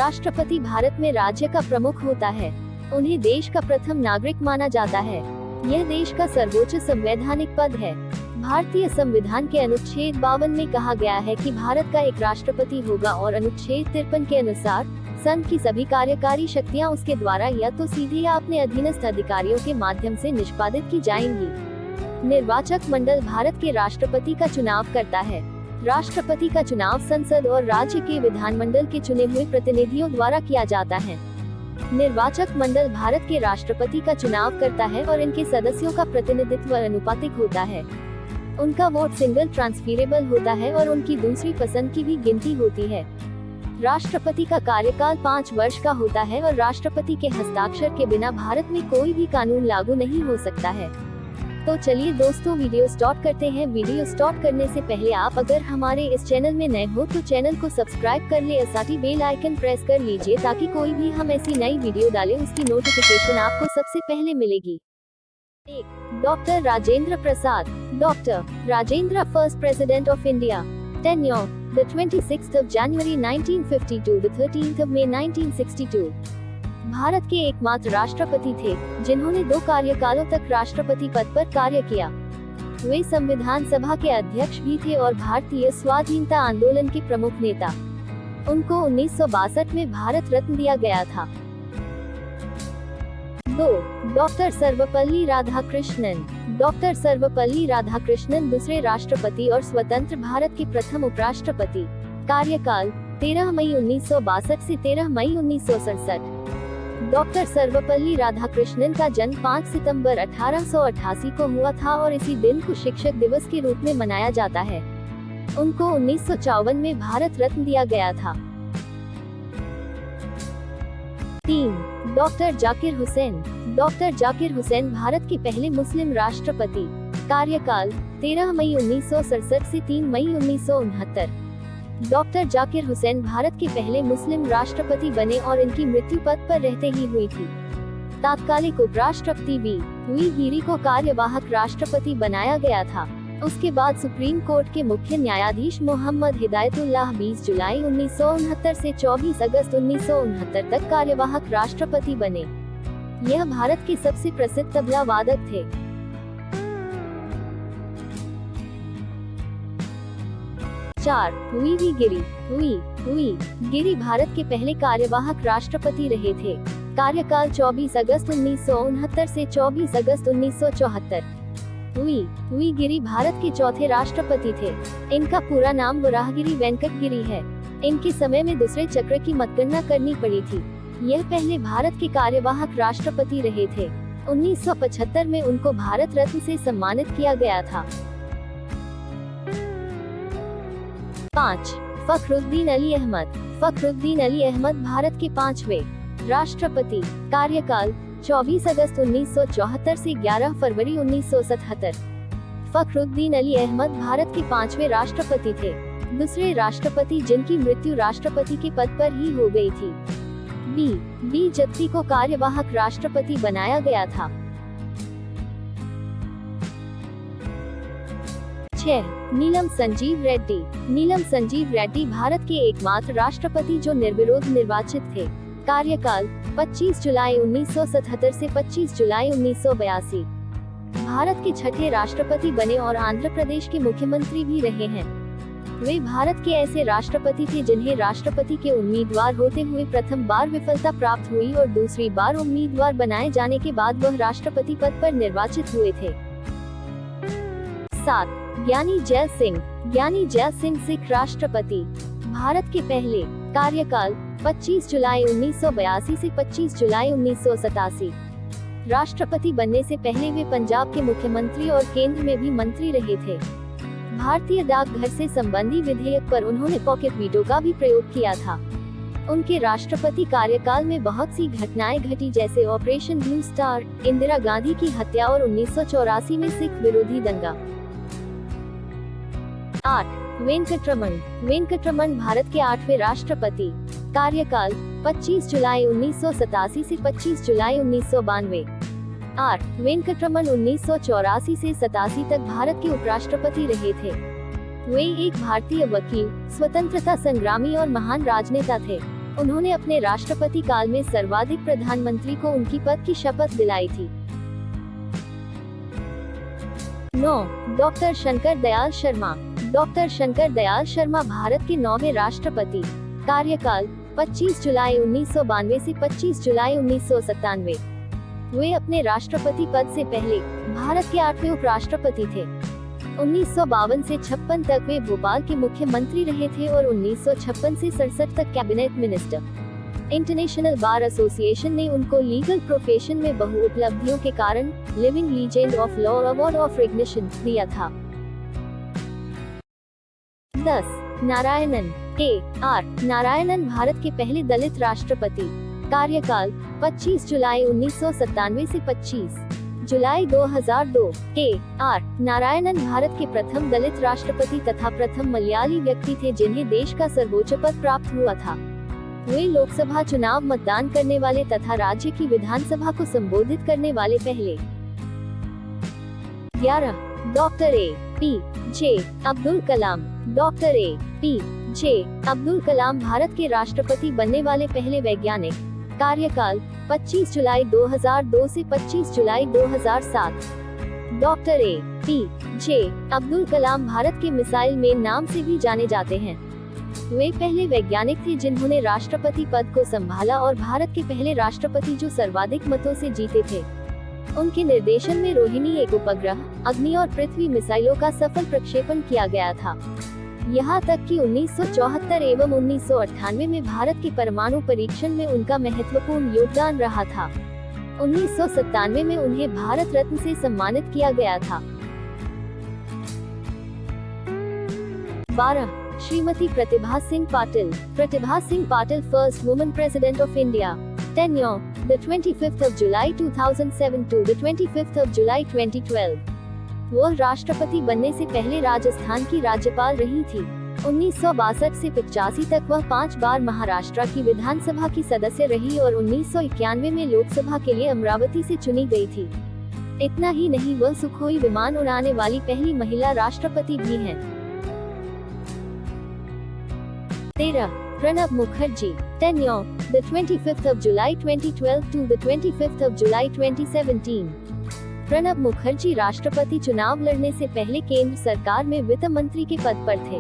राष्ट्रपति भारत में राज्य का प्रमुख होता है। उन्हें देश का प्रथम नागरिक माना जाता है। यह देश का सर्वोच्च संवैधानिक पद है। भारतीय संविधान के अनुच्छेद 52 में कहा गया है कि भारत का एक राष्ट्रपति होगा और अनुच्छेद 53 के अनुसार संघ की सभी कार्यकारी शक्तियां उसके द्वारा या तो सीधे या अपने अधीनस्थ अधिकारियों के माध्यम से निष्पादित की जाएंगी। निर्वाचक मंडल भारत के राष्ट्रपति का चुनाव करता है। राष्ट्रपति का चुनाव संसद और राज्य के विधानमंडल के चुने हुए प्रतिनिधियों द्वारा किया जाता है। निर्वाचक मंडल भारत के राष्ट्रपति का चुनाव करता है और इनके सदस्यों का प्रतिनिधित्व अनुपातिक होता है। उनका वोट सिंगल ट्रांसफरेबल होता है और उनकी दूसरी पसंद की भी गिनती होती है। राष्ट्रपति का कार्यकाल 5 वर्ष का होता है और राष्ट्रपति के हस्ताक्षर के बिना भारत में कोई भी कानून लागू नहीं हो सकता है। तो चलिए दोस्तों, वीडियो स्टार्ट करते हैं। वीडियो स्टार्ट करने से पहले आप अगर हमारे इस चैनल में नए हो तो चैनल को सब्सक्राइब कर ले, साथ ही बेल आइकन प्रेस कर लीजिए ताकि कोई भी हम ऐसी नई वीडियो डालें उसकी नोटिफिकेशन आपको सबसे पहले मिलेगी। 1. Doctor Rajendra Prasad. Doctor Rajendra, first president of India. Tenure the 26th of January 1952 the 13th of May 1962। Bharat के एकमात्र राष्ट्रपति थे जिन्होंने 2 कार्यकालों तक राष्ट्रपति पद पर कार्य किया। वे संविधान सभा के अध्यक्ष भी थे और भारतीय स्वाधीनता आंदोलन के प्रमुख नेता। उनको 1962 में भारत रत्न दिया गया था। 2. डॉक्टर सर्वपल्ली राधाकृष्णन। डॉक्टर सर्वपल्ली राधाकृष्णन दूसरे राष्ट्रपति और स्वतंत्र भारत के प्रथम उपराष्ट्रपति। कार्यकाल 13 मई 1962 से 13 मई 1967। डॉक्टर सर्वपल्ली राधाकृष्णन का जन्म 5 सितंबर 1888 को हुआ था और इसी दिन को शिक्षक दिवस के रूप में मनाया जाता है। उनको 1954 में भारत रत्न दिया गया था। 3. डॉक्टर जाकिर हुसैन। डॉक्टर जाकिर हुसैन भारत के पहले मुस्लिम राष्ट्रपति। कार्यकाल 13 मई 1967 से 3 मई 1969। डॉक्टर जाकिर हुसैन भारत के पहले मुस्लिम राष्ट्रपति बने और इनकी मृत्यु पद पर रहते ही हुई थी। तात्कालिक उपराष्ट्रपति वी गिरी को कार्यवाहक राष्ट्रपति बनाया गया था। उसके बाद सुप्रीम कोर्ट के मुख्य न्यायाधीश मोहम्मद हिदायतुल्लाह 20 जुलाई 1969 से 24 अगस्त 1969 तक कार्यवाहक राष्ट्रपति बने। यह भारत के सबसे प्रसिद्ध तबला वादक थे। 4. वी गिरी। वी गिरी भारत के पहले कार्यवाहक राष्ट्रपति रहे थे। कार्यकाल 24 अगस्त 1969 से 24 अगस्त 1974। वी गिरी भारत के चौथे राष्ट्रपति थे। इनका पूरा नाम वराहगिरी वेंकट गिरी है। इनके समय में दूसरे चक्र की मतगणना करनी पड़ी थी। यह पहले भारत के कार्यवाहक राष्ट्रपति रहे थे। 1975 में उनको भारत रत्न से सम्मानित किया गया था। 5. फखरुद्दीन अली अहमद। फखरुद्दीन अली अहमद भारत के 5वें राष्ट्रपति। कार्यकाल 24 अगस्त 1974 से 11 फरवरी 1977। फखरुद्दीन अली अहमद भारत के 5वें राष्ट्रपति थे। दूसरे राष्ट्रपति जिनकी मृत्यु राष्ट्रपति के पद पर ही हो गई थी। बी जत्ती को कार्यवाहक राष्ट्रपति बनाया गया था। 6. नीलम संजीव रेड्डी। नीलम संजीव रेड्डी भारत के एकमात्र राष्ट्रपति जो निर्विरोध निर्वाचित थे। कार्यकाल 25 जुलाई 1977 से 25 जुलाई 1982। भारत के 6ठे राष्ट्रपति बने और आंध्र प्रदेश के मुख्यमंत्री भी रहे हैं। वे भारत के ऐसे राष्ट्रपति थे जिन्हें राष्ट्रपति के उम्मीदवार होते हुए प्रथम बार विफलता प्राप्त हुई और दूसरी बार उम्मीदवार बनाए जाने के बाद वह राष्ट्रपति पद पर निर्वाचित हुए थे। 7. ज्ञानी जैल सिंह। ज्ञानी जैल सिंह सिख राष्ट्रपति। भारत के पहले। कार्यकाल 25 जुलाई 1982 से 25 जुलाई 1987। राष्ट्रपति बनने से पहले वे पंजाब के मुख्यमंत्री और केंद्र में भी मंत्री रहे थे। भारतीय डाकघर से संबंधी विधेयक पर उन्होंने पॉकेट वीटो का भी प्रयोग किया था। उनके राष्ट्रपति कार्यकाल में बहुत सी घटनाएं घटी जैसे operation blue star, Indira Gandhi की हत्या और 1984 में सिख विरोधी दंगा। 8. वेंकटरमण। वेंकटरमण भारत के 8वें राष्ट्रपति। कार्यकाल 25 जुलाई 1987 से 25 जुलाई 1992। वेंकटरमण 1984 से 87 तक भारत के उपराष्ट्रपति रहे थे। वे एक भारतीय वकील, स्वतंत्रता संग्रामी और महान राजनेता थे। उन्होंने अपने राष्ट्रपति काल में सर्वाधिक प्रधानमंत्री को उनकी पद की शपथ दिलाई थी। 9. डॉक्टर शंकर दयाल शर्मा। डॉक्टर शंकर दयाल शर्मा भारत के 9वें राष्ट्रपति। कार्यकाल 25 जुलाई 1992 से 25 जुलाई 1997। वे अपने राष्ट्रपति पद से पहले भारत के 8वें उपराष्ट्रपति थे। 1952 से 56 तक वे भोपाल के मुख्यमंत्री रहे थे और 1956 से 67 तक cabinet minister. International bar association ने उनको लीगल प्रोफेशन में बहु उपलब्धियों के कारण living legend of law award of recognition दिया था। 10. नारायणन A.R. नारायणन भारत के पहले दलित राष्ट्रपति। कार्यकाल 25 जुलाई 1997 से 25 जुलाई 2002। A.R. नारायणन भारत के प्रथम दलित राष्ट्रपति तथा प्रथम मलयाली व्यक्ति थे जिन्हें देश का सर्वोच्च पद प्राप्त हुआ था। वे लोकसभा चुनाव मतदान करने वाले तथा राज्य की विधानसभा को संबोधित करने वाले पहले। 11. Doctor A.P.J. Abdul Kalam. Doctor A.P.J. Abdul Kalam Bharat के राष्ट्रपति बनने वाले पहले वैज्ञानिक। कार्यकाल 25 जुलाई 2002 से 25 जुलाई 2007। Doctor A.P.J. अब्दुल कलाम भारत के मिसाइल मैन नाम से भी जाने जाते हैं। वे पहले वैज्ञानिक थे जिन्होंने राष्ट्रपति पद को संभाला और भारत के पहले राष्ट्रपति जो सर्वाधिक मतों से जीते थे। उनके निर्देशन में रोहिणी एक उपग्रह, अग्नि और पृथ्वी मिसाइलों का सफल प्रक्षेपण किया गया था। यहाँ तक कि 1974 एवं 1998 में भारत के परमाणु परीक्षण में उनका महत्वपूर्ण योगदान रहा था। 1997 में उन्हें भारत रत्न से सम्मानित किया गया था। 12. Shrimati Pratibha Singh Patil. Pratibha Singh Patil first woman president of India. Tenure, the 25th of July 2007 to the 25th of July 2012। वह राष्ट्रपति बनने से पहले राजस्थान की राज्यपाल रही थी। 1962 से 85 तक वह 5 बार महाराष्ट्र की विधानसभा की सदस्य रही और 1991 में लोकसभा के लिए अमरावती से चुनी गई थी। इतना ही नहीं, वह सुखोई विमान उड़ाने वाली पहली महिला राष्ट्रपति भी हैं। 13. Pranab Mukherjee. Tenure, the 25th of July 2012 to the 25th of July 2017। Pranab Mukherjee राष्ट्रपति चुनाव लड़ने से पहले केंद्र सरकार में वित्त मंत्री के पद पर थे।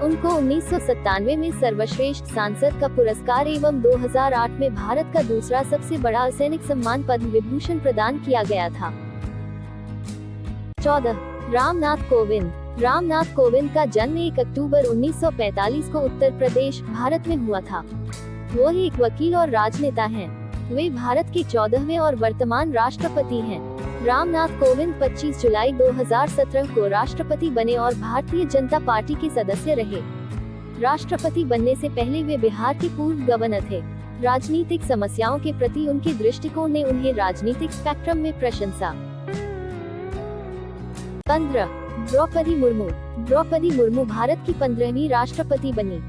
उनको 1997 में सर्वश्रेष्ठ सांसद का पुरस्कार एवं 2008 में भारत का दूसरा सबसे बड़ा असैनिक सम्मान पद्म विभूषण प्रदान किया गया था। 14. रामनाथ कोविंद। रामनाथ कोविंद का जन्म 1 अक्टूबर 1945 को उत्तर प्रदेश, भारत में हुआ था। वो एक वकील और राजनेता हैं। वे भारत के 14वें और वर्तमान राष्ट्रपति हैं। रामनाथ कोविंद 25 जुलाई 2017 को राष्ट्रपति बने और भारतीय जनता पार्टी के सदस्य रहे। राष्ट्रपति बनने से पहले वे बिहार के पूर्व गवर्नर थे। राजनीतिक समस्याओं के प्रति उनके दृष्टिकोण ने उन्हें राजनीतिक स्पेक्ट्रम में प्रशंसा। 15. द्रौपदी मुर्मू। द्रौपदी मुर्मू भारत की 15वीं राष्ट्रपति बनी।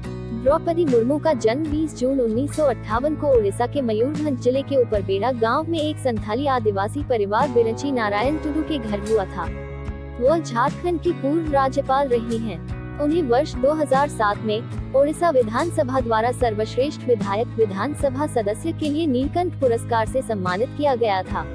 द्रौपदी मुर्मू का जन्म 20 जून 1958 को ओडिशा के मयूरभंज जिले के उपरबेड़ा गांव में एक संथाली आदिवासी परिवार बिरंची नारायण टुडू के घर हुआ था। वह झारखंड की पूर्व राज्यपाल रही हैं। उन्हें वर्ष 2007 में ओडिशा विधानसभा द्वारा सर्वश्रेष्ठ विधायक विधानसभा सदस्य के लिए नीलकंठ पुरस्कार से सम्मानित किया गया था।